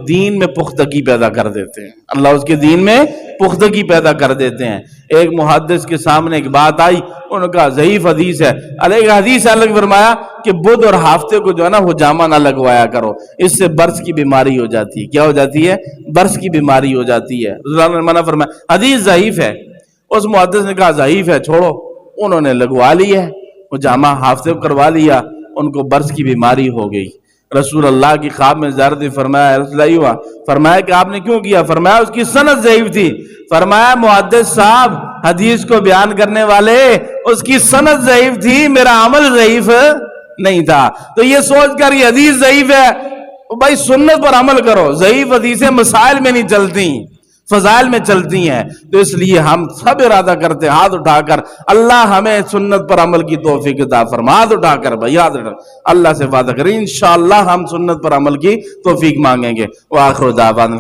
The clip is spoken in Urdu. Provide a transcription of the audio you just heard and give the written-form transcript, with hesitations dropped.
دین میں پختگی پیدا کر دیتے ہیں، اللہ اس کے دین میں پختگی پیدا کر دیتے ہیں۔ ایک محدث کے سامنے ایک بات آئی، انہوں نے کہا ضعیف حدیث ہے، علیہ حدیث الگ فرمایا کہ بدھ اور ہفتے کو جو ہے نا حجامہ نہ لگوایا کرو، اس سے برس کی بیماری ہو جاتی ہے۔ کیا ہو جاتی ہے؟ برس کی بیماری ہو جاتی ہے، رسول اللہ نے منع فرمایا، حدیث ضعیف ہے۔ اس محدث نے کہا ضعیف ہے چھوڑو، انہوں نے لگوا لی ہے حجامہ، ہفتے کو کروا لیا، ان کو برس کی بیماری ہو گئی۔ رسول اللہ کی خواب میں زیارت فرمایا، رسول اللہ ہوا، فرمایا کہ آپ نے کیوں کیا؟ فرمایا اس کی سند ضعیف تھی۔ فرمایا محدث صاحب حدیث کو بیان کرنے والے، اس کی سند ضعیف تھی، میرا عمل ضعیف نہیں تھا۔ تو یہ سوچ کر یہ حدیث ضعیف ہے، بھائی سنت پر عمل کرو، ضعیف حدیثیں مسائل میں نہیں چلتی، فضائل میں چلتی ہیں۔ تو اس لیے ہم سب ارادہ کرتے ہیں ہاتھ اٹھا کر، اللہ ہمیں سنت پر عمل کی توفیق عطا فرما۔ ہاتھ اٹھا کر بھائی ہاتھ اٹھا، اللہ سے وعدہ کریں انشاءاللہ ہم سنت پر عمل کی توفیق مانگیں گے۔ وآخر دعوانا